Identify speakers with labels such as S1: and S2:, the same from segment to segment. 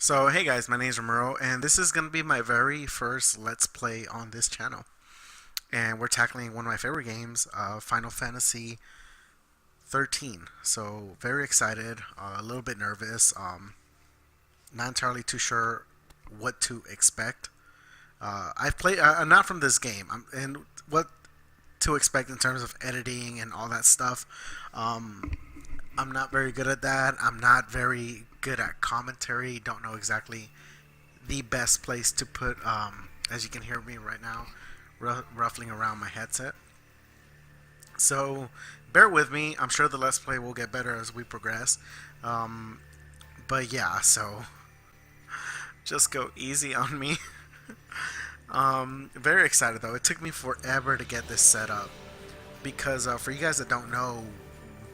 S1: So, hey guys, my name is Ramiro, and this is going to be my very first Let's Play on this channel. And we're tackling one of my favorite games, Final Fantasy XIII. So, very excited, a little bit nervous, not entirely too sure what to expect. I've played, not from this game, and what to expect in terms of editing and all that stuff. I'm not very good at that. I'm not very good at commentary. Don't know exactly the best place to put, as you can hear me right now, ruffling around my headset. So, bear with me. I'm sure the Let's Play will get better as we progress. But yeah, so just go easy on me. Very excited though. It took me forever to get this set up because for you guys that don't know,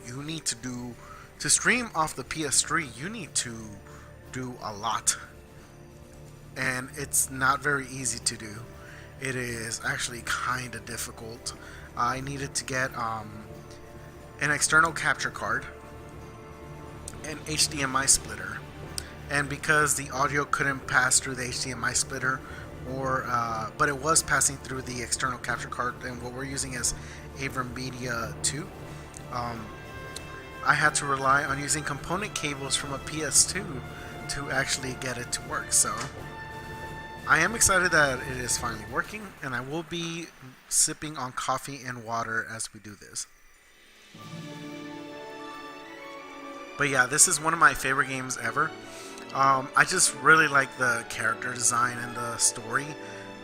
S1: you need to stream off the PS3, you need to do a lot, and it's not very easy to do. It is actually kind of difficult. I needed to get an external capture card, an HDMI splitter, and because the audio couldn't pass through the HDMI splitter, but it was passing through the external capture card, and what we're using is Media 2. I had to rely on using component cables from a PS2 to actually get it to work. So I am excited that it is finally working, and I will be sipping on coffee and water as we do this. But yeah, this is one of my favorite games ever. I just really like the character design and the story.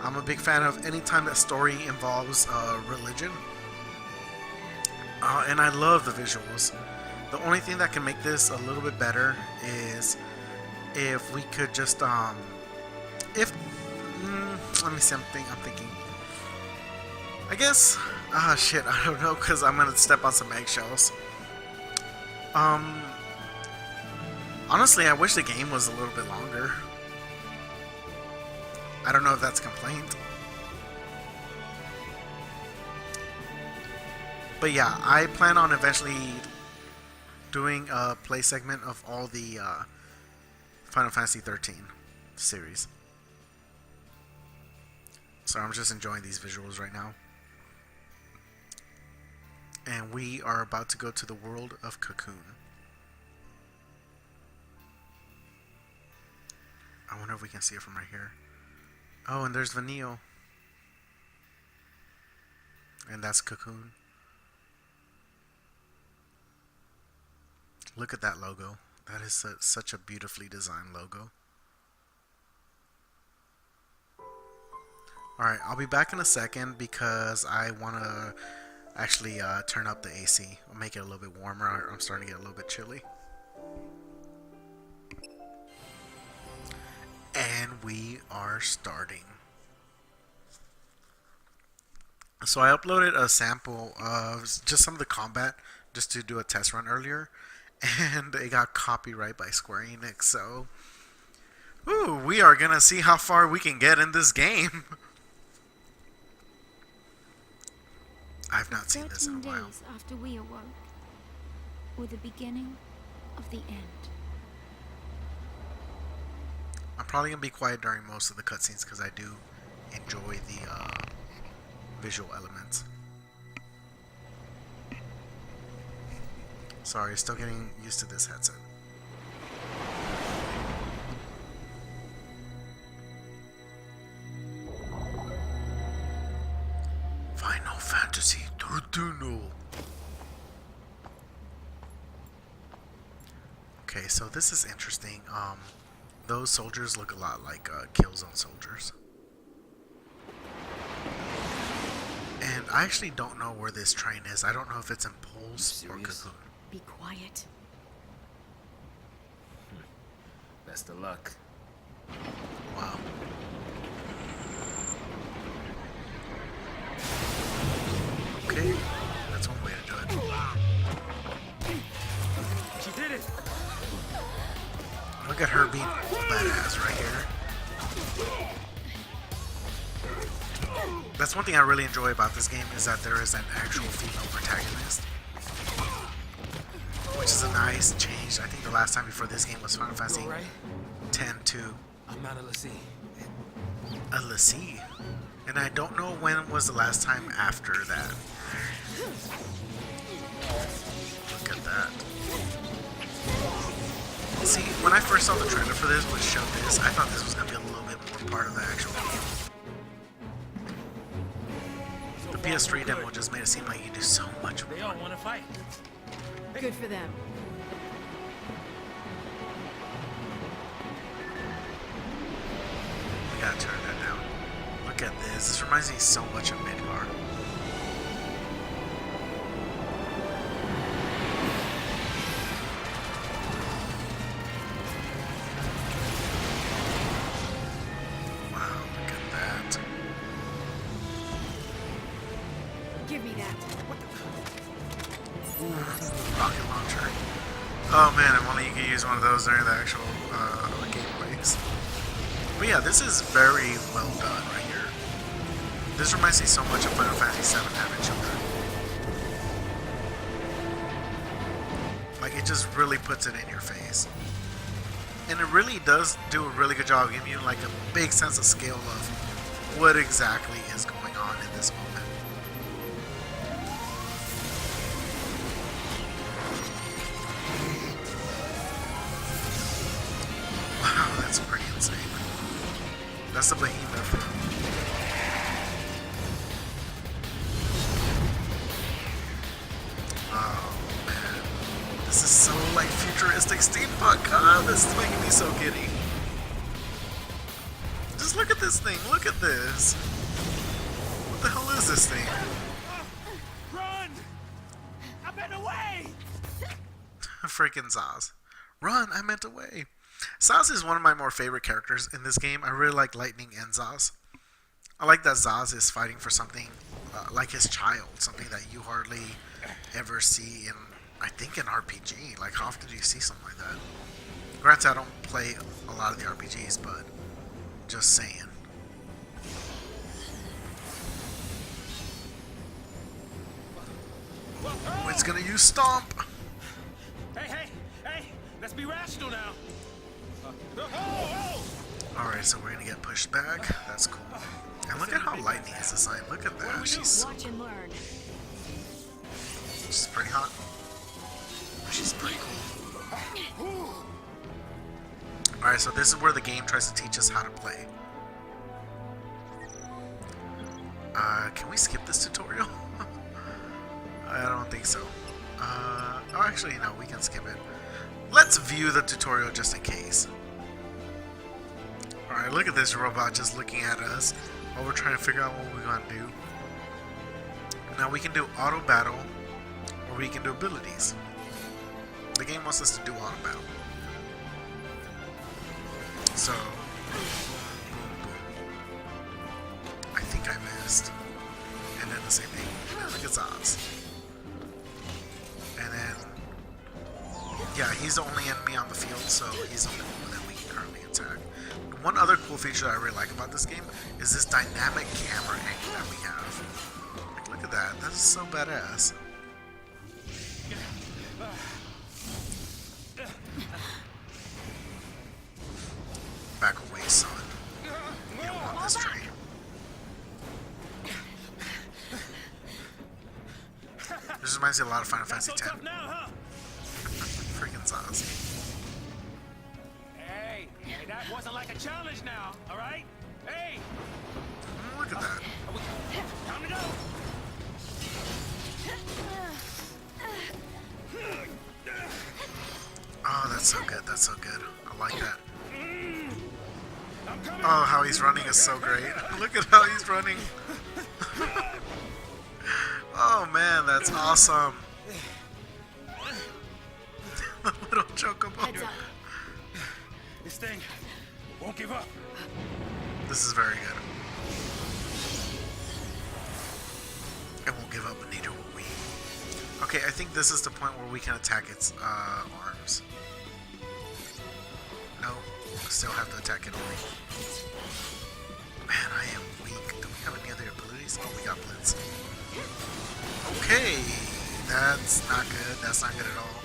S1: I'm a big fan of any time that story involves religion. And I love the visuals. The only thing that can make this a little bit better is if we could just, let me see, I'm thinking. I guess, shit, I don't know, because I'm going to step on some eggshells. Honestly, I wish the game was a little bit longer. I don't know if that's a complaint. But yeah, I plan on eventually doing a play segment of all the Final Fantasy XIII series. So I'm just enjoying these visuals right now. And we are about to go to the world of Cocoon. I wonder if we can see it from right here. Oh, and there's Vanille. And that's Cocoon. Look at that logo. That is such a beautifully designed logo. Alright, I'll be back in a second because I want to actually turn up the AC. I'll make it a little bit warmer. I'm starting to get a little bit chilly. And we are starting. So I uploaded a sample of just some of the combat just to do a test run earlier. And it got copyright by Square Enix, so we are gonna see how far we can get in this game. I've not seen this in a while.
S2: 13 days after we awoke, were the beginning of the end.
S1: I'm probably gonna be quiet during most of the cutscenes because I do enjoy the visual elements. Sorry, still getting used to this headset. Final Fantasy XIII. Okay, so this is interesting. Those soldiers look a lot like Killzone soldiers. And I actually don't know where this train is. I don't know if it's in Pulse or Cocoon.
S2: Be quiet.
S3: Best of luck.
S1: Wow. Okay, that's one way to do it.
S3: She did it!
S1: Look at her being badass right here. That's one thing I really enjoy about this game is that there is an actual female protagonist. which is a nice change. I think the last time before this game was Final Fantasy
S3: You all right?
S1: X to
S3: I'm not a Lcie.
S1: a Lcie. And I don't know when was the last time after that. Look at that. See, when I first saw the trailer for this, which showed this, I thought this was going to be a little bit more part of the actual game. The PS3 demo just made it seem like you do so much
S3: They
S1: more.
S3: all want to fight.
S4: Good for them.
S1: We gotta turn that down. Look at this. This reminds me so much of Midgar. Wow, look at that.
S4: Give me that.
S1: Ooh, rocket launcher. Oh man, if only you could use one of those during the actual gameplays. But yeah, this is very well done right here. This reminds me so much of Final Fantasy VII having children. Like, it just really puts it in your face. And it really does do a really good job of giving you like a big sense of scale of what exactly is going on in this moment. Wow, that's pretty insane. That's the behemoth. Oh man, this is so like futuristic steampunk. Oh, this is making me so giddy. Just look at this thing. Look at this. What the hell is this thing?
S3: Run! I meant away!
S1: Freaking Sazh. Run! I meant away. Sazh is one of my more favorite characters in this game. I really like Lightning and Sazh. I like that Sazh is fighting for something like his child, something that you hardly ever see in, I think, an RPG. Like, how often do you see something like that? Granted, I don't play a lot of the RPGs, but just saying. Oh, it's gonna use Stomp!
S3: Hey! Let's be rational now.
S1: Alright, so we're gonna get pushed back. That's cool. And look at how Lightning is designed. Look at that. She's
S4: Learn.
S1: pretty hot. She's pretty cool. Alright, so this is where the game tries to teach us how to play. Can we skip this tutorial? I don't think so. Oh, actually, no, we can skip it. Let's view the tutorial just in case. Alright, look at this robot just looking at us while we're trying to figure out what we're gonna do. Now we can do auto battle, or we can do abilities. The game wants us to do auto battle. So, I think I missed. And then the same thing. And then look at Sazh. And then, yeah, he's the only enemy on the field, so he's the only one that we can currently attack. One other cool feature that I really like about this game is this dynamic camera angle that we have. Like, look at that. That is so badass. Back away, son. You don't want this train. This reminds me a lot of Final Fantasy X.
S3: Now, huh?
S1: Freaking Sazh.
S3: Hey, that wasn't like a challenge now, all right? Hey,
S1: Look at that.
S3: time to go.
S1: Oh, that's so good. That's so good. I like that.
S3: I'm coming.
S1: Oh, how he's running is so great. Look at how he's running. Oh man, that's awesome. The little chocobo.
S4: Heads up.
S3: This thing won't give up.
S1: This is very good. It won't give up, but neither will we. Okay, I think this is the point where we can attack its arms. No, we still have to attack it only. Man, I am weak. Do we have any other abilities? Oh, we got Blitz. Okay, that's not good. That's not good at all.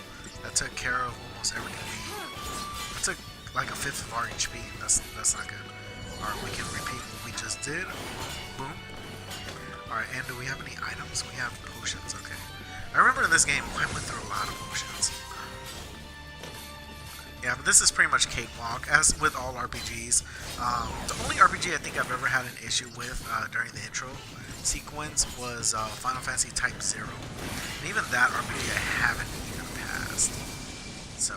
S1: That took care of almost everything that took like a fifth of our HP. That's not good. Alright, we can repeat what we just did. Boom. Alright, and do we have any items? We have potions, okay. I remember in this game I went through a lot of potions. Yeah, but this is pretty much cakewalk, as with all RPGs. The only RPG I think I've ever had an issue with during the intro sequence was Final Fantasy Type 0. And even that RPG I haven't even passed. So,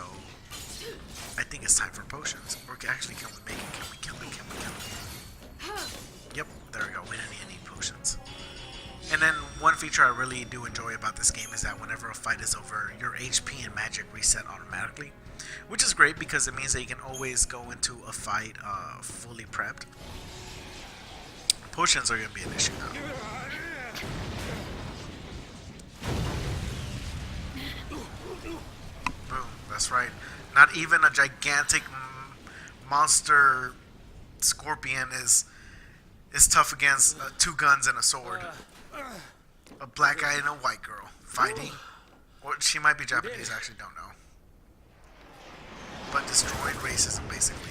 S1: I think it's time for potions. Or actually, can we make it? Can we kill it? Can we kill it? Yep, there we go. We didn't need potions. And then one feature I really do enjoy about this game is that whenever a fight is over, your HP and magic reset automatically. Which is great because it means that you can always go into a fight fully prepped. Potions are going to be an issue now. Boom, that's right. Not even a gigantic monster scorpion is tough against 2 guns and a sword. A black guy and a white girl fighting. Or she might be Japanese, I actually don't know. But destroying racism, basically.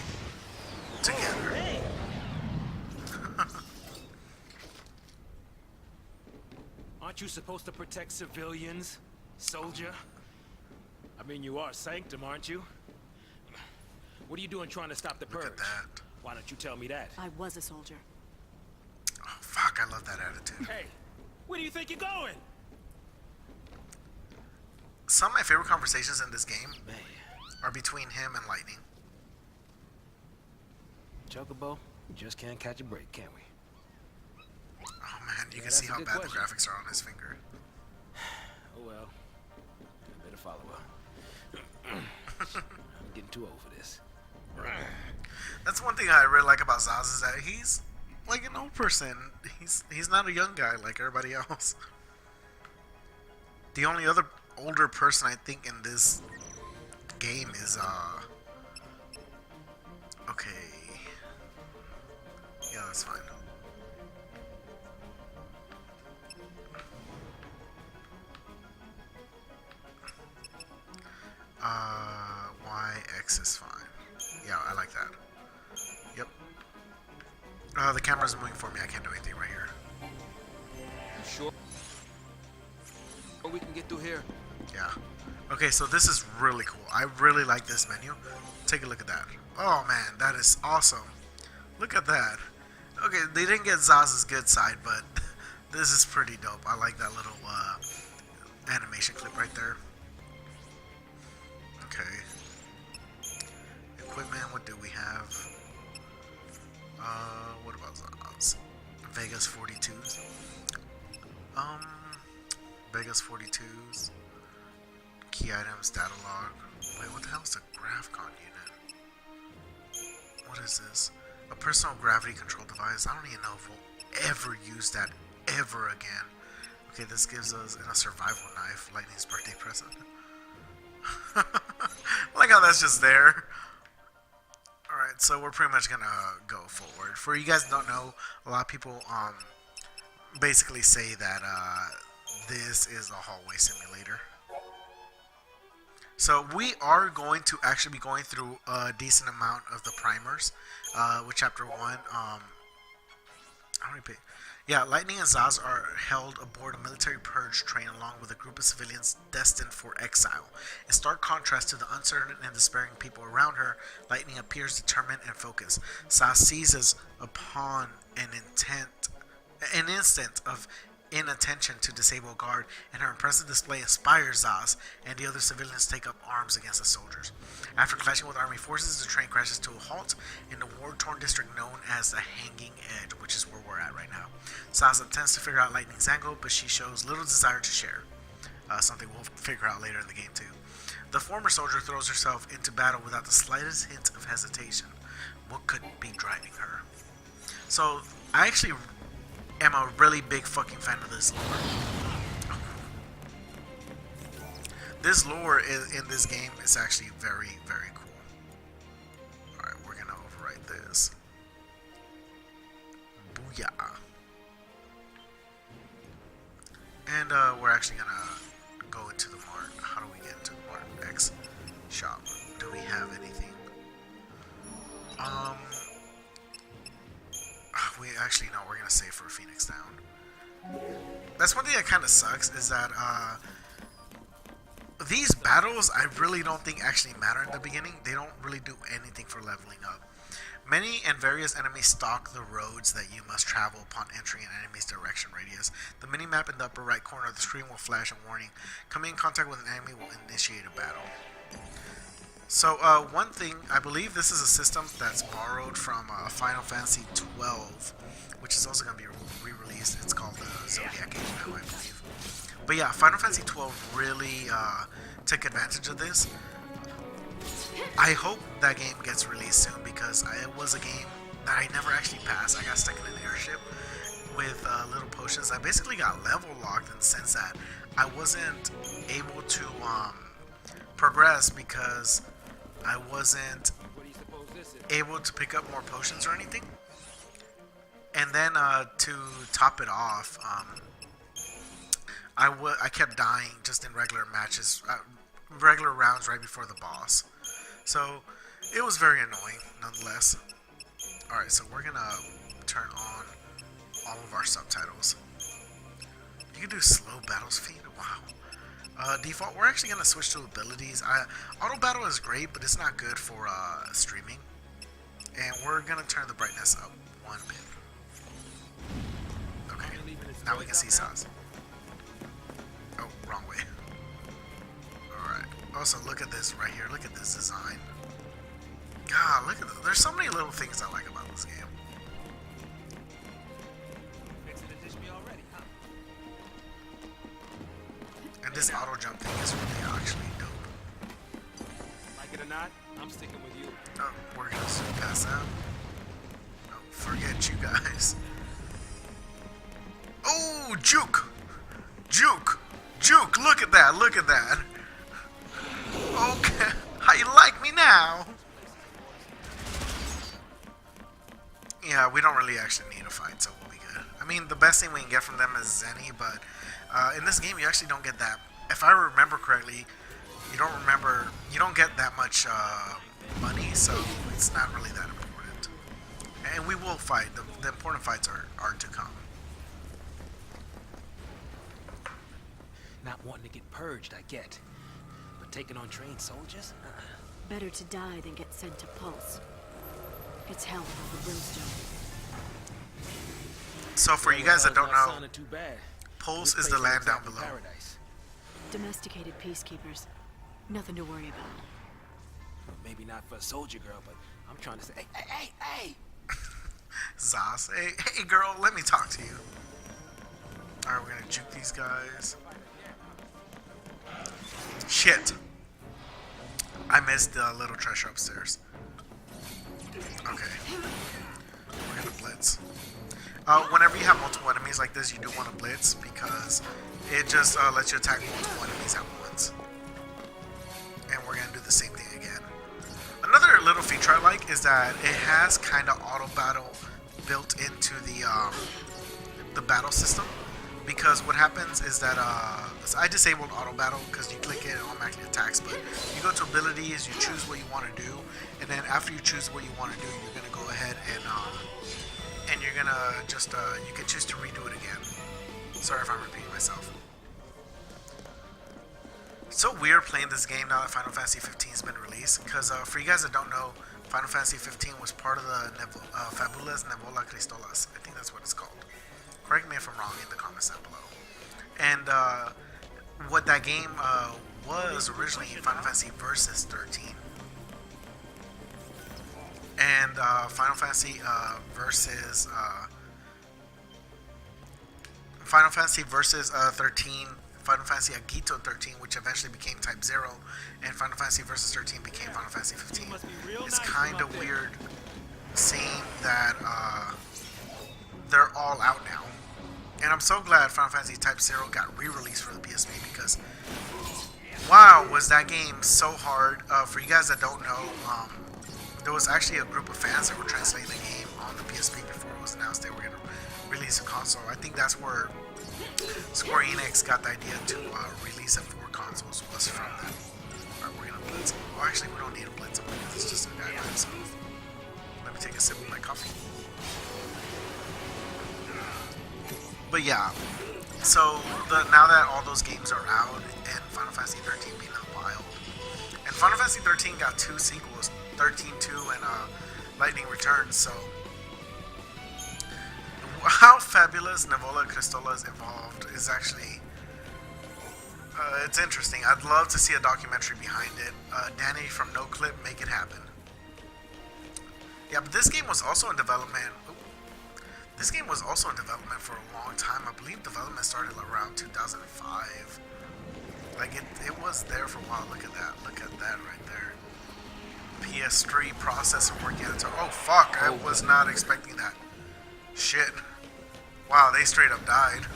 S1: Together.
S3: Aren't you supposed to protect civilians, soldier? I mean, you are Sanctum, aren't you? What are you doing trying to stop the purge?
S1: Look at that.
S3: Why don't you tell me that?
S4: I was a soldier.
S1: Oh, fuck, I love that attitude.
S3: Hey, where do you think you're going?
S1: Some of my favorite conversations in this game
S3: Man,
S1: are between him and Lightning.
S3: Chocobo, we just can't catch a break, can we?
S1: Oh man, you
S3: Yeah,
S1: can see
S3: that's a
S1: how
S3: good
S1: bad
S3: question.
S1: the graphics are on his finger.
S3: Oh well. I better follow her. I'm getting too old for this.
S1: That's one thing I really like about Sazh is that he's like an old person. He's not a young guy like everybody else. The only other older person I think in this game is okay. Yeah, that's fine. YX is fine. Yeah, I like that. Yep. The camera's moving for me. I can't do anything right here.
S3: You sure? We can get through here.
S1: Yeah. Okay, so this is really cool. I really like this menu. Take a look at that. Oh man, that is awesome. Look at that. Okay, they didn't get Sazh's good side, but this is pretty dope. I like that little animation clip right there. Okay. Equipment, what do we have? What about Sazh? Vegas 42s. Vegas 42s. Key items, data log. Wait, what the hell is the GravCon unit? What is this? A personal gravity control device. I don't even know if we'll ever use that ever again. Okay, this gives us a survival knife, Lightning's birthday present. I like how that's just there. Alright, so we're pretty much gonna go forward. For you guys who don't know, a lot of people basically say that this is a hallway simulator. So we are going to actually be going through a decent amount of the primers with chapter 1. How many pages? Yeah, Lightning and Sazh are held aboard a military purge train along with a group of civilians destined for exile. In stark contrast to the uncertain and despairing people around her, Lightning appears determined and focused. Sazh seizes upon an instant of inattention to disable a guard, and her impressive display inspires Sazh and the other civilians to take up arms against the soldiers. After clashing with army forces, the train crashes to a halt in the war-torn district known as the Hanging Edge, which is where we're at right now. Sazh attempts to figure out Lightning's angle, but she shows little desire to share. Something we'll figure out later in the game too. The former soldier throws herself into battle without the slightest hint of hesitation. What could be driving her? So, I actually am a really big fucking fan of this lore. This lore in this game is actually very, very cool. Alright, we're gonna overwrite this. Booyah. And we're actually gonna go into the mart. How do we get into the mart? X. have anything. We actually no, we're gonna save for Phoenix Down. That's one thing that kind of sucks is that these battles I really don't think actually matter in the beginning. They don't really do anything for leveling up. Many and various enemies stalk the roads that you must travel upon entering an enemy's direction radius. The minimap in the upper right corner of the screen will flash a warning. Coming in contact with an enemy will initiate a battle. So one thing, I believe this is a system that's borrowed from Final Fantasy XII, which is also going to be re-released. It's called Zodiac Age now, I believe. But yeah, Final Fantasy XII really took advantage of this. I hope that game gets released soon because it was a game that I never actually passed. I got stuck in an airship with little potions. I basically got level locked in the sense that I wasn't able to progress because I wasn't able to pick up more potions or anything. And then to top it off, I kept dying just in regular matches, regular rounds right before the boss. So it was very annoying nonetheless. Alright, so we're gonna turn on all of our subtitles. You can do slow battle speed? Wow. Default, we're actually gonna switch to abilities. Auto battle is great, but it's not good for streaming. And we're gonna turn the brightness up one bit. Okay, now we can see Sazh. Oh, wrong way. Alright. Also, look at this right here. Look at this design. God, look at this. There's so many little things I like about this game. And this auto jump thing is really actually dope.
S3: Like it or not, I'm sticking with you.
S1: Oh, we're gonna zoom past that. Oh, forget you guys. Oh, juke! Juke! Juke! Look at that! Look at that! Okay, how you like me now? Yeah, we don't really actually need a fight, so we'll be good. I mean, the best thing we can get from them is Zenny, but in this game you actually don't get that. If I remember correctly, you don't get that much money, so it's not really that important. And we will fight. The important fights are to come.
S3: Not wanting to get purged, I get. But taking on trained soldiers?
S4: Better to die than get sent to Pulse. It's hell over brimstone.
S1: So for you guys that don't know,
S3: Too bad.
S1: Pulse is the land down below.
S3: Paradise.
S4: Domesticated peacekeepers. Nothing to worry about.
S3: Well, maybe not for a soldier girl, but I'm trying to say, hey!
S1: Sazh, hey girl, let me talk to you. Alright, we're gonna juke these guys. Shit. I missed the little treasure upstairs. Okay. We're gonna blitz. Whenever you have multiple enemies like this, you do want to blitz because it just lets you attack multiple enemies at once. And we're gonna do the same thing again. Another little feature I like is that it has kind of auto battle built into the battle system. Because what happens is that I disabled auto battle because you click it, it automatically attacks. But you go to abilities, you choose what you want to do, and then after you choose what you want to do, you're gonna go ahead and you're gonna just you can choose to redo it again. Sorry if I'm repeating myself. It's so weird playing this game now that Final Fantasy XV has been released. Because for you guys that don't know, Final Fantasy XV was part of the Fabulas Nevola Cristolas. I think that's what it's called. Correct me if I'm wrong in the comments down below. And what that game was originally Final Fantasy Versus 13. And Final Fantasy Versus 13, Final Fantasy Agito 13, which eventually became Type 0, and Final Fantasy Versus 13 became Final Fantasy 15. It's kind of weird seeing that they're all out now. And I'm so glad Final Fantasy Type 0 got re-released for the PSP because, wow, was that game so hard. For you guys that don't know, there was actually a group of fans that were translating the game on the PSP before it was announced they were going to release a console. I think that's where Square Enix got the idea to release it for consoles, was from that. Alright, we're going to blitz. Oh, actually, we don't need a blitz because it's just a guy by himself. Let me take a sip of my coffee. But yeah, so now that all those games are out and Final Fantasy XIII being in the wild, and Final Fantasy XIII got 2 sequels, 13-2 and Lightning Returns, so how fabulous Nevola Cristola is involved is actually, it's interesting. I'd love to see a documentary behind it. Danny from NoClip, make it happen. Yeah, but this game was also in development. This game was also in development for a long time. I believe development started around 2005. Like, it was there for a while. Look at that. Look at that right there. PS3 processor working on it. Oh, fuck. I was not expecting that. Shit. Wow, they straight up died.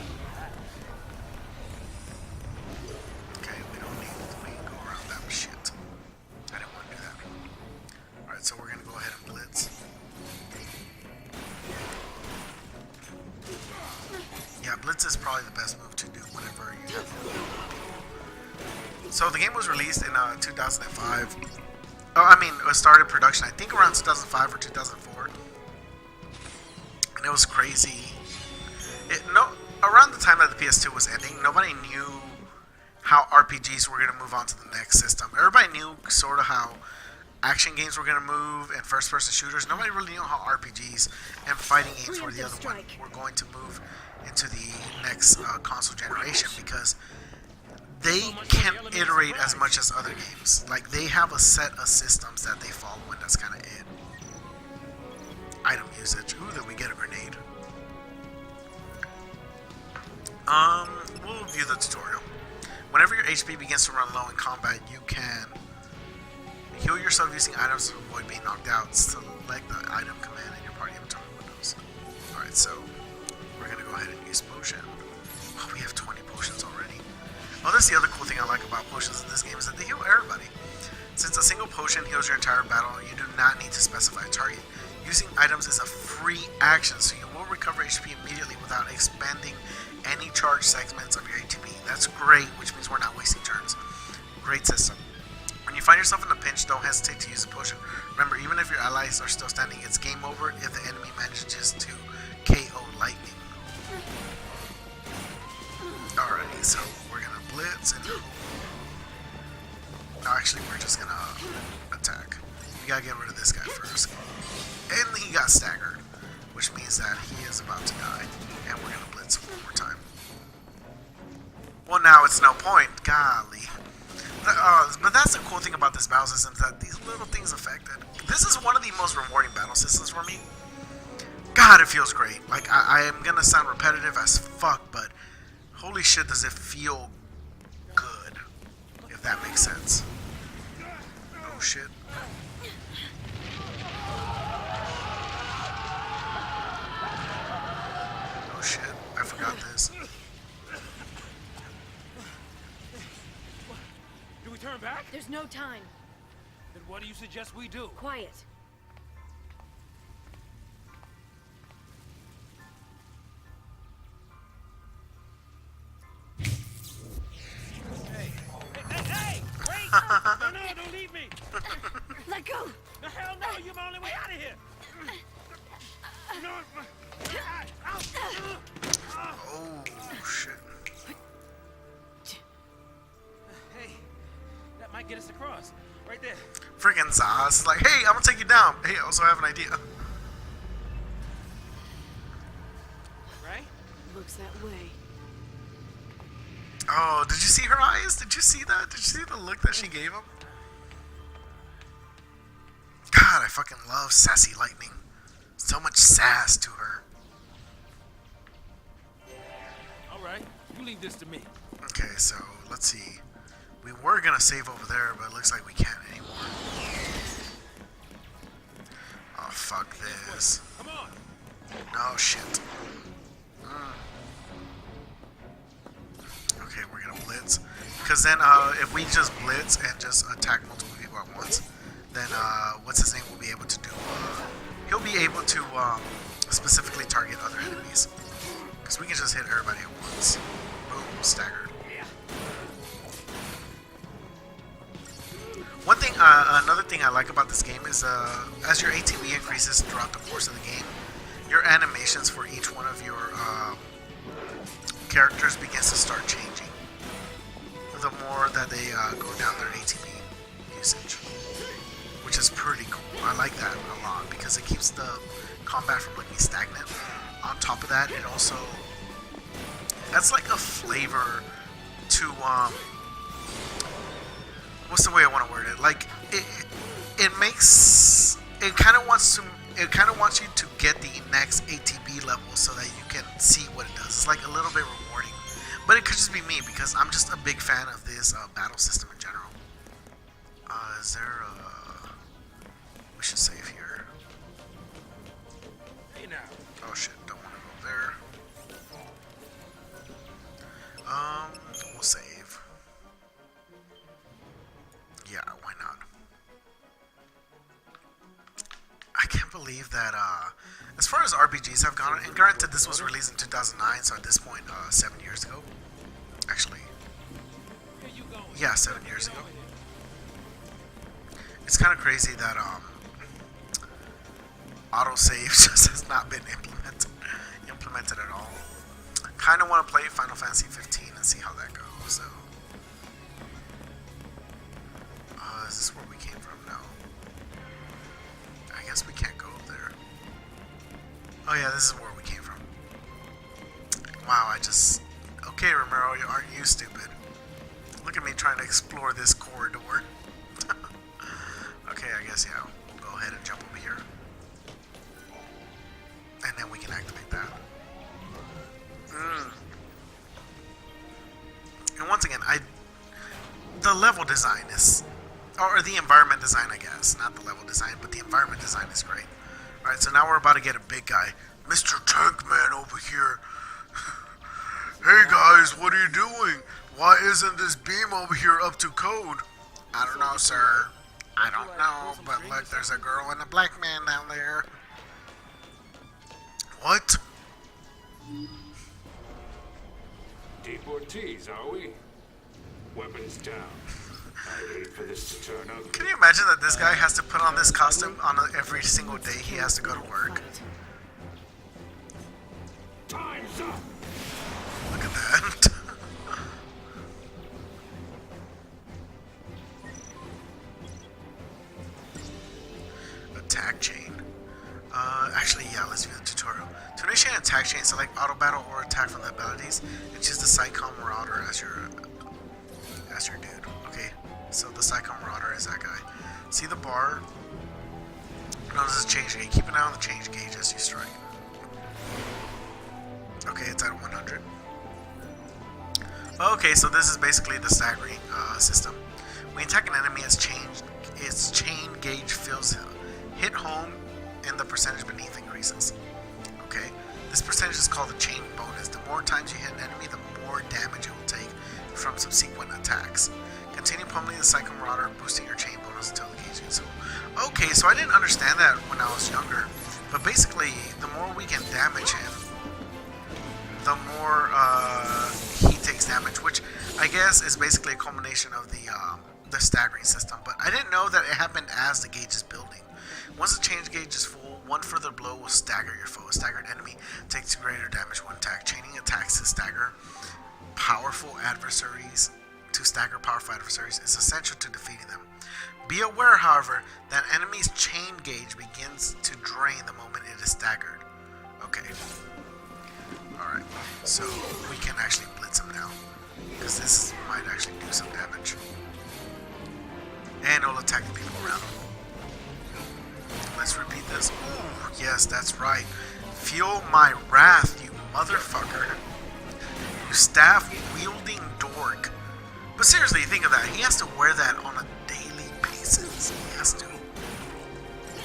S1: Okay, we can go around that shit. I didn't want to do that. Alright, so we're going to go ahead and blitz. Yeah, blitz is probably the best move to do whenever you have. So the game was released in 2005. Oh, I mean, it started production I think around 2005 or 2004, and it was crazy. Around the time that the PS2 was ending, nobody knew how RPGs were going to move on to the next system. Everybody knew sort of how action games were going to move and first-person shooters. Nobody really knew how RPGs and fighting games were the other one were going to move into the next console generation, because they can iterate as much as other games. Like, they have a set of systems that they follow, and that's kind of it. Item usage. Ooh, did we get a grenade? We'll view the tutorial. Whenever your HP begins to run low in combat, you can heal yourself using items to avoid being knocked out. Select the item command in your party inventory windows. Alright, so we're going to go ahead and use potion. Oh, we have 20 potions already. Oh, that's the other cool thing I like about potions in this game, is that they heal everybody. Since a single potion heals your entire battle, you do not need to specify a target. Using items is a free action, so you will recover HP immediately without expending any charge segments of your ATP. That's great, which means we're not wasting turns. Great system. When you find yourself in a pinch, don't hesitate to use a potion. Remember, even if your allies are still standing, it's game over if the enemy manages to KO Lightning. Alrighty, so we're gonna blitz and no, actually we're just gonna attack. We gotta get rid of this guy first. And he got staggered, which means that he is about to die. And we're gonna blitz one more time. Well, now it's no point. Golly. But that's the cool thing about this battle system, is that these little things affect it. This is one of the most rewarding battle systems for me. God, it feels great. Like, I am gonna sound repetitive as fuck, but holy shit, does it feel good, if that makes sense. Oh shit. Oh shit, I forgot this.
S3: Do we turn back?
S4: There's no time.
S3: Then what do you suggest we do?
S4: Quiet.
S3: Hey! Wait! No, don't leave me!
S4: Let go!
S3: The hell no! You're my only way out of here! No!
S1: Oh shit.
S3: Hey, that might get us across. Right there.
S1: Freaking Sazh. Like, hey, I'm gonna take you down. Hey, I also have an idea.
S3: Right?
S4: Looks that way.
S1: Oh, did you see her eyes? Did you see that? Did you see the look that she gave him? God, I fucking love sassy Lightning. So much sass to her.
S3: Alright, you leave this to me.
S1: Okay, so let's see. We were gonna save over there, but it looks like we can't anymore. Oh, fuck this.
S3: Come on!
S1: No shit. Okay, we're gonna blitz. Because then, if we just blitz and just attack multiple people at once, then, what's his name will be able to do, he'll be able to, specifically target other enemies. Because we can just hit everybody at once. Boom, staggered. One thing Another thing I like about this game is as your ATB increases throughout the course of the game, your animations for each one of your characters begins to start changing. The more that they go down their ATB usage, which is pretty cool. I like that a lot because it keeps the combat from looking stagnant. On top of that, it also adds like a flavor to what's the way I want to word it? Like it makes it kind of wants you to get the next ATB level so that you can see what it does. It's like a little bit rewarding, but it could just be me because I'm just a big fan of this battle system in general. Is there we should save here.
S3: Hey now.
S1: Oh shit, don't want to go there. We'll save. Yeah, why not? I can't believe that, as far as RPGs have gone, and granted this was released in 2009, so at this point, 7 years ago. Actually, yeah, 7 years ago. It's kind of crazy that, autosave just has not been implemented at all. Kind of want to play Final Fantasy XV and see how that goes, so. Is this where we came from? No. I guess we can't go there. Oh yeah, this is where we came from. Wow, okay, Ramiro, aren't you stupid? Look at me trying to explore this corridor. Okay, I guess, yeah, we'll go ahead and jump over here. And then we can activate that. And once again, the level design is, or the environment design, I guess, not the level design, but the environment design is great. All right, so now we're about to get a big guy, Mr. Tankman over here. Hey guys, what are you doing? Why isn't this beam over here up to code? I don't know, sir. I don't know, but look, there's a girl and a black man down there. What?
S5: Deportees, are we? Weapons down. I hate for this to turn ugly.
S1: Can you imagine that this guy has to put on this costume on every single day he has to go to work?
S5: Time's up!
S1: Look at that. Attack chain. Actually, yeah, let's view the tutorial. To initiate an attack chain, select auto battle or attack from the abilities, and choose the Psychom Marauder as your dude. Okay, so the Psychom Marauder is that guy. See the bar? No, this is change gauge. Keep an eye on the change gauge as you strike. Okay, it's at 100. Okay, so this is basically the staggering system. When you attack an enemy, its chain gauge fills hit home, and the percentage beneath increases. Okay, this percentage is called the chain bonus. The more times you hit an enemy, the more damage it will take from subsequent attacks. Continue pummeling the Psycho Marauder, boosting your chain bonus until the gauge gets full. Okay, so I didn't understand that when I was younger, but basically, the more we can damage him, the more he takes damage, which I guess is basically a culmination of the staggering system. But I didn't know that it happened as the gauge is building. Once the change gauge is full, one further blow will stagger your foe. A staggered enemy takes greater damage when attacked. Chaining attacks to stagger powerful adversaries is essential to defeating them. Be aware, however, that enemy's chain gauge begins to drain the moment it is staggered. Okay. Alright, so we can actually blitz him now, because this might actually do some damage. And it'll attack the people around him. Let's repeat this. Ooh, yes, that's right. Feel my wrath, you motherfucker. You staff-wielding dork. But seriously, think of that. He has to wear that on a daily basis. He has to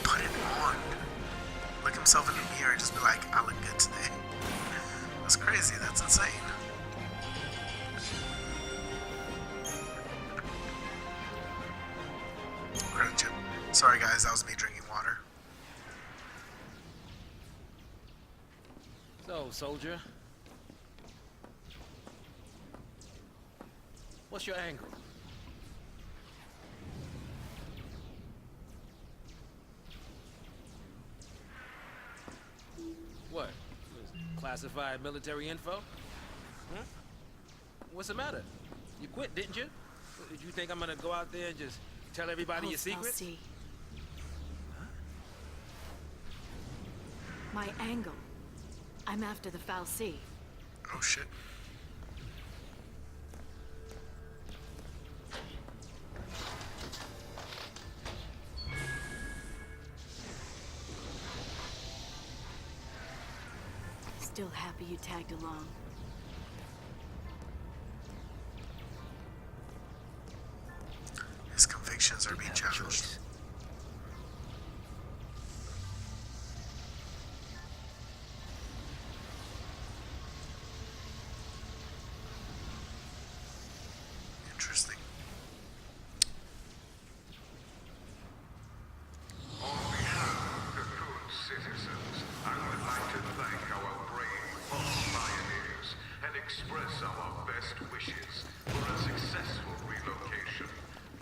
S1: put it on. Look himself in the mirror and just be like, I look good today. That's crazy. That's insane. Credit chip. Sorry guys, that was me drinking water.
S3: So, soldier. What's your angle? classified military info? Huh? What's the matter? You quit, didn't you? Did you think I'm gonna go out there and just tell everybody your secrets?
S4: Lcie. My angle. I'm after the Lcie.
S1: Oh shit.
S4: Still happy you tagged along.
S1: His convictions are being challenged. Interesting.
S5: On behalf of Cocoon citizens, I would like to thank our brave fallen pioneers and express our best wishes for a successful relocation.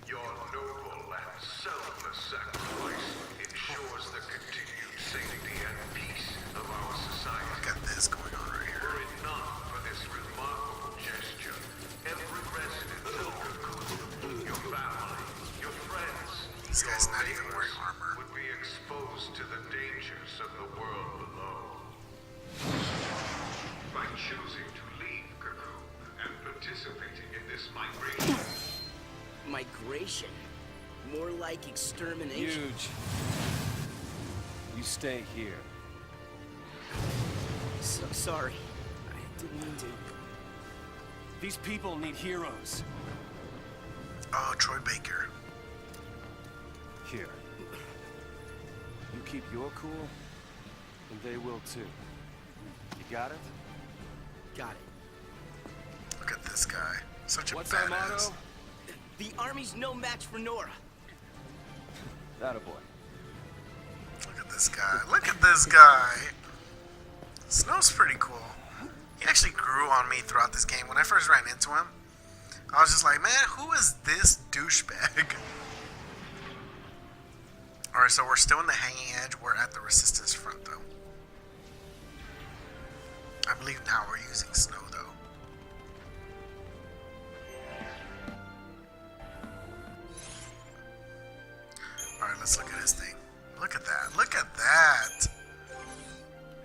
S5: Your noble and selfless sacrifice ensures the continued safety and peace of our society.
S1: Look at this going on right here.
S5: Were it not for this remarkable gesture, every resident of Cocoon, your family, your friends,
S1: This guy's
S5: your
S1: not even
S5: neighbors
S1: wearing armor.
S5: would be exposed to the dangers of the world below. By choosing to leave Cocoon and participating in this migration,
S6: Migration? More like extermination.
S7: Huge. You stay here.
S6: So sorry. I didn't mean to.
S7: These people need heroes.
S1: Oh, Troy Baker.
S7: Here. You keep your cool, and they will too. You got it?
S6: Got it.
S1: Look at this guy. Such a
S7: What's our
S1: badass.
S7: motto?
S6: The army's no match for Nora.
S7: Atta boy.
S1: Look at this guy. Look at this guy. Snow's pretty cool. He actually grew on me throughout this game. When I first ran into him, I was just like, man, who is this douchebag? Alright, so we're still in the hanging edge. We're at the resistance front, though. I believe now we're using snow, though. Alright, let's look at his thing. Look at that. Look at that.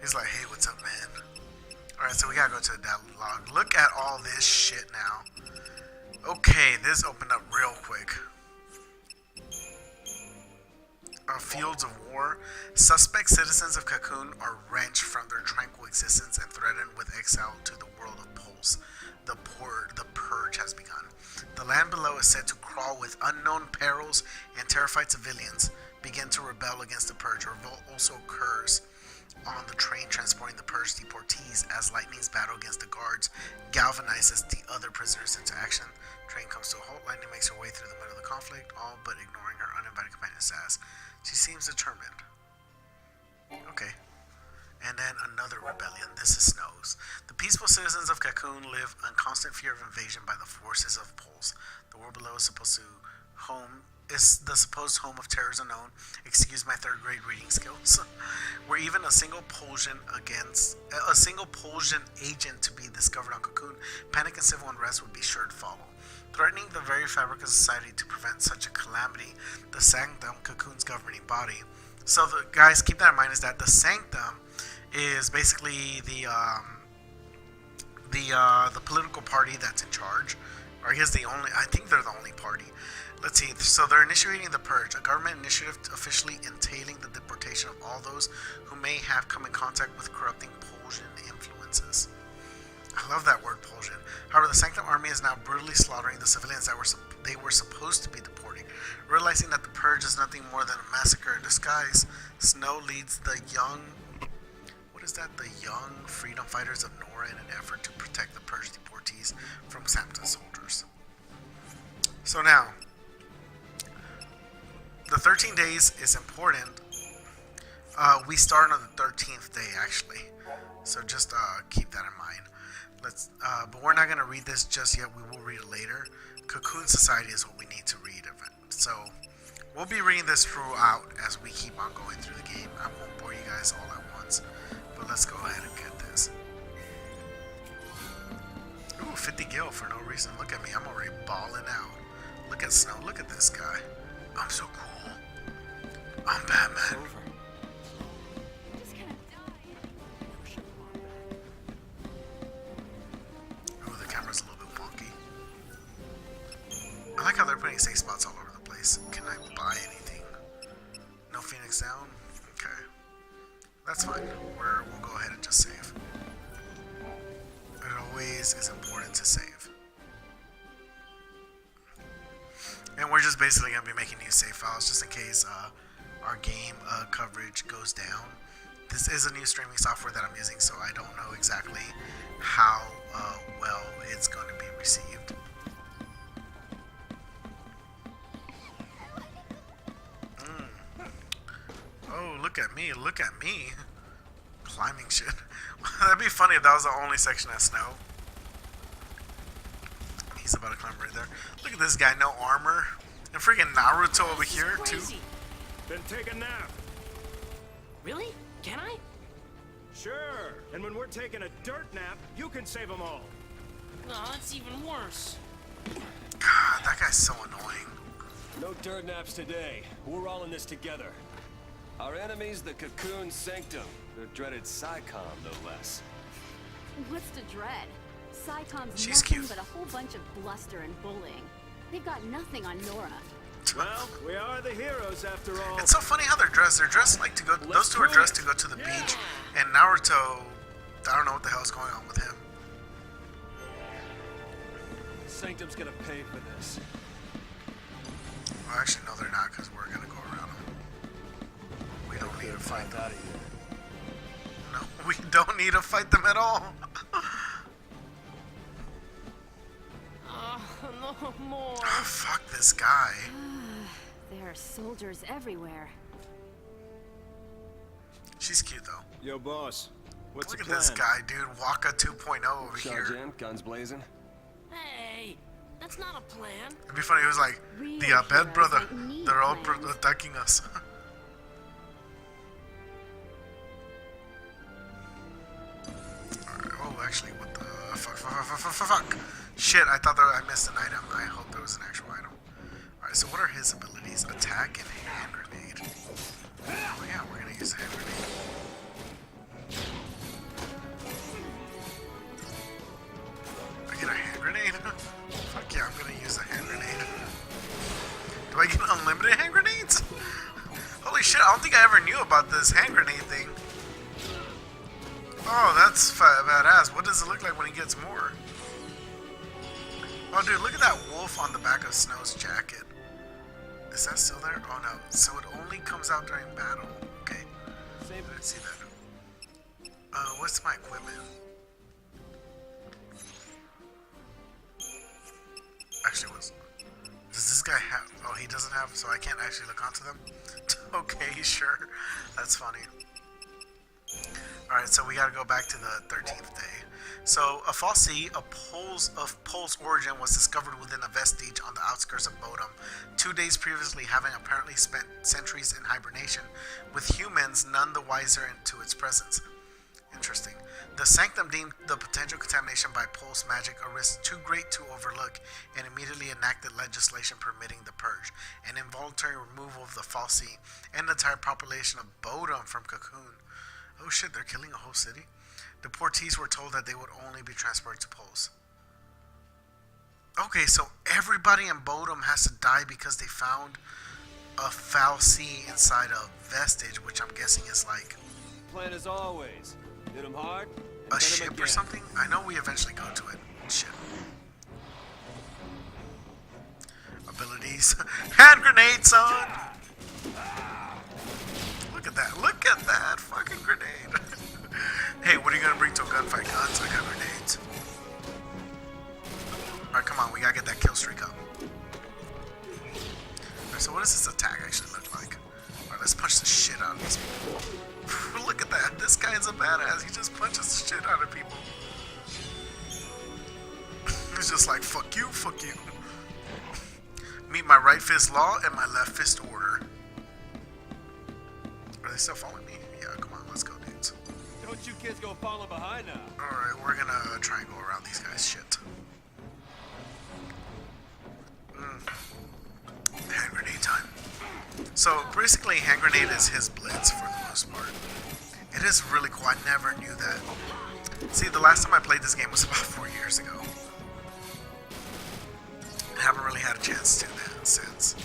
S1: He's like, hey, what's up, man? Alright, so we gotta go to the dialogue. Look at all this shit now. Okay, this opened up real quick. Fields of war. Suspect citizens of Cocoon are wrenched from their tranquil existence and threatened with exile to the world of Pulse. The purge has begun. The land below is said to crawl with unknown perils, and terrified civilians begin to rebel against the purge. Revolt also occurs on the train transporting the purge deportees as Lightning's battle against the guards galvanizes the other prisoners into action. Train comes to a halt. Lightning makes her way through the middle of the conflict, all but ignoring her uninvited companion Sazh. She seems determined. Okay. And then another rebellion. This is Snows. The peaceful citizens of Cocoon live in constant fear of invasion by the forces of Pulse. The world below is the supposed home of terrors unknown. Excuse my third grade reading skills. Where even a single Polsian agent to be discovered on Cocoon, panic and civil unrest would be sure to follow. Threatening the very fabric of society to prevent such a calamity, the Sanctum, Cocoon's governing body. So the guys, keep that in mind, is that the Sanctum is basically the political party that's in charge, or I guess I think they're the only party. Let's see. So they're initiating the purge, a government initiative officially entailing the deportation of all those who may have come in contact with corrupting Polsian influences. I love that word, Polsian. However, the Sanctum army is now brutally slaughtering the civilians that they were supposed to be deporting. Realizing that the purge is nothing more than a massacre in disguise, Snow leads the young freedom fighters of Nora in an effort to protect the purge deportees from Sanctum soldiers. So now, the 13 days is important. We start on the 13th day, actually. So just keep that in mind. But we're not going to read this just yet. We will read it later. Cocoon Society is what we need to read. So we'll be reading this throughout as we keep on going through the game. I won't bore you guys all at once. But let's go ahead and get this. Gil for no reason. Look at me, I'm already balling out. Look at Snow, look at this guy. I'm so cool. I'm Batman.
S2: Just gonna die.
S1: Oh, the camera's a little bit wonky. I like how they're putting safe spots all over the place. Can I buy anything? No Phoenix down? Okay. That's fine. We'll go ahead and just save. It always is important to save. And we're just basically going to be making new save files just in case our game coverage goes down. This is a new streaming software that I'm using, so I don't know exactly how well it's going to be received. Oh, look at me, look at me. Climbing shit. That'd be funny if that was the only section of snow. He's about to climb right there. Look at this guy, no armor. And freaking Naruto over here, too.
S3: Then take a nap.
S6: Really? Can I?
S3: Sure. And when we're taking a dirt nap, you can save them all.
S6: No, that's even worse.
S1: God, that guy's so annoying.
S7: No dirt naps today. We're all in this together. Our enemy's the Cocoon Sanctum. The dreaded Psycom, no less.
S4: What's to dread? Psycom's
S1: She's
S4: nothing
S1: cute.
S4: but a whole bunch of bluster and bullying. They've got nothing on Nora.
S3: Well, we are the heroes after all.
S1: It's so funny how they're dressed. They're dressed like to go. Those two are dressed to go to the beach, and Naruto, I don't know what the hell's going on with him.
S7: Sanctum's gonna pay for this.
S1: Well, actually, no, they're not, because we're gonna go around them. We don't need to fight them.
S7: Out of here.
S1: No, we don't need to fight them at all.
S6: No more.
S1: Oh, fuck this guy.
S4: There are soldiers everywhere.
S1: She's cute though.
S3: Yo, boss. What's
S1: Look
S3: the
S1: at
S3: plan?
S1: this guy, dude. Waka 2.0 over
S7: Charge
S1: here.
S7: in, guns blazing.
S6: Hey, that's not a plan.
S1: It'd be funny. It was like
S4: Real
S1: the bad
S4: heroes
S1: brother.
S4: don't need
S1: They're all
S4: plans.
S1: attacking us. Alright, oh, actually, what the fuck? Shit, I thought that I missed an item. I hope there was an actual item. Alright, so what are his abilities? Attack and hand grenade. Oh yeah, we're gonna use a hand grenade. I get a hand grenade? Fuck yeah, I'm gonna use a hand grenade. Do I get unlimited hand grenades? Holy shit, I don't think I ever knew about this hand grenade thing. Oh, that's badass. What does it look like when he gets more? Oh, dude, look at that wolf on the back of Snow's jacket. Is that still there? Oh, no. So it only comes out during battle. Okay. I didn't see that. What's my equipment? Actually, does this guy have... Oh, he doesn't have... So I can't actually look onto them? Okay, sure. That's funny. Alright, so we gotta go back to the 13th day. So, a Fal'Cie of Pole's origin was discovered within a vestige on the outskirts of Bodom, 2 days previously having apparently spent centuries in hibernation, with humans none the wiser to its presence. Interesting. The Sanctum deemed the potential contamination by Pole's magic a risk too great to overlook, and immediately enacted legislation permitting the purge, an involuntary removal of the Fal'Cie, and the entire population of Bodom from Cocoon. Oh shit, they're killing a whole city? Deportees were told that they would only be transported to Poles. Okay, so everybody in Bodom has to die because they found a Fal'Cie inside a vestige, which I'm guessing is like
S7: Plan as always. Hit him hard.
S1: a ship or something? I know we eventually go to it. Shit. Abilities. Hand grenade, son! Look at that. Look at that fucking grenade. Hey, what are you gonna bring to a gunfight? Guns? I got grenades. Alright, come on. We gotta get that kill streak up. Alright, so what does this attack actually look like? Alright, let's punch the shit out of these people. Look at that. This guy is a badass. He just punches the shit out of people. He's just like, fuck you, fuck you. Meet my right fist law and my left fist order. Are they still following me? Yeah, come on, let's go, dudes.
S7: Don't you kids go falling behind now.
S1: Alright, we're gonna try and go around these guys' shit. Hand grenade time. So basically, hand grenade is his blitz for the most part. It is really cool. I never knew that. See, the last time I played this game was about 4 years ago. I haven't really had a chance to do that since.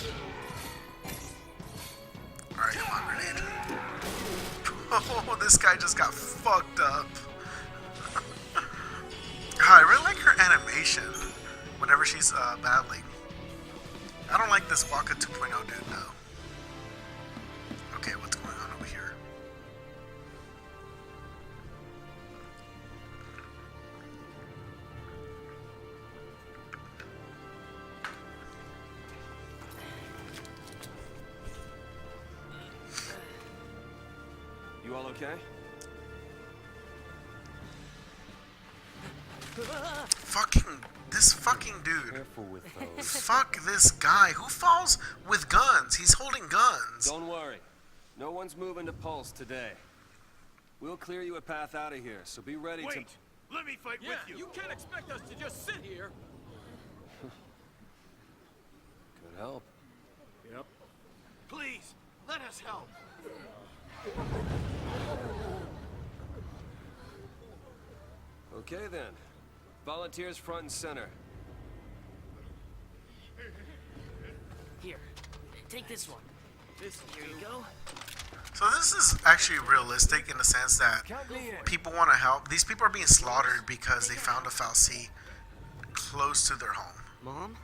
S1: Alright, come on, grenade. Oh, this guy just got fucked up. I really like her animation whenever she's battling. I don't like this Waka 2.0 dude, though. Okay, what's going on over here?
S7: You all okay?
S1: This fucking dude.
S7: Careful with those.
S1: Fuck this guy. Who falls with guns? He's holding guns.
S7: Don't worry. No one's moving to Pulse today. We'll clear you a path out of here, so be ready to...
S3: Let me fight with you. You can't expect us to just sit here.
S7: Could help.
S3: Yep. Please, let us help.
S7: Okay then. Volunteers front and center.
S6: Here, take this one. Here you go.
S1: So this is actually realistic in the sense that
S7: Count me in.
S1: people want to help. These people are being slaughtered because they found a Lcie close to their home.
S6: Mom?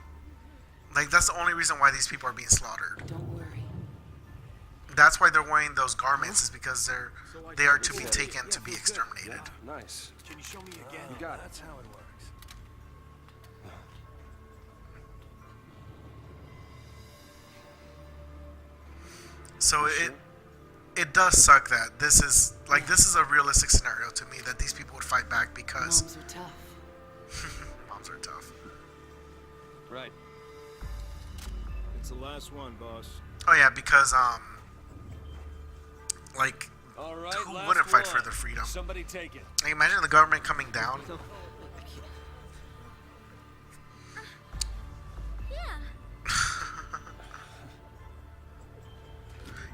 S1: Like, that's the only reason why these people are being slaughtered.
S4: Don't worry.
S1: That's why they're wearing those garments, is because they are to be taken to be exterminated.
S7: Nice.
S3: Can you show me again?
S7: You got it.
S3: That's how it works.
S1: So it does suck that this is a realistic scenario to me, that these people would fight back because
S4: Moms are tough.
S1: moms are tough.
S7: Right.
S3: It's the last one, boss.
S1: Oh yeah, because like,
S7: All right,
S1: who
S7: last
S1: wouldn't fight
S7: one.
S1: for their freedom?
S7: Somebody take it.
S1: Like, imagine the government coming down.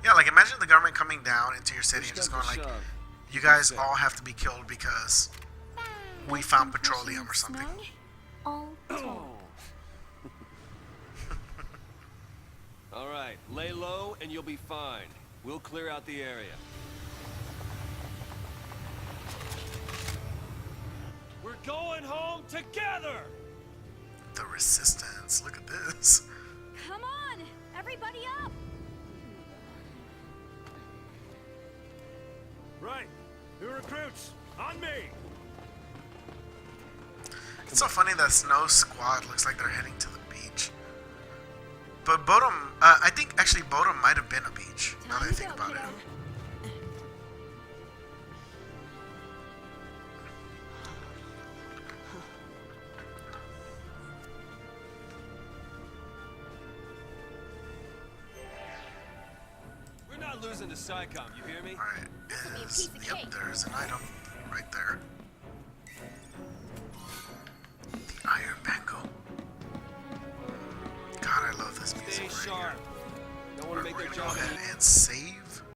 S1: Yeah, like, imagine the government coming down into your city and just going like, you guys all have to be killed because we found petroleum or something.
S2: All told.
S7: All right, lay low and you'll be fine. We'll clear out the area. We're going home together!
S1: The resistance, look at this.
S2: Come on, everybody up!
S3: Right. New recruits, on me.
S1: It's so funny that Snow Squad looks like they're heading to the beach. But Bodum, I think actually Bodum might have been a beach, now that I think about it.
S7: We're not losing to SciComm, you hear me?
S1: Alright, yep, there's an item right there. The Iron Bangle. God, I love this music
S7: Stay
S1: right
S7: sharp.
S1: here.
S7: Don't want to make
S1: We're
S7: their
S1: gonna go
S7: job
S1: ahead
S7: any...
S1: and save.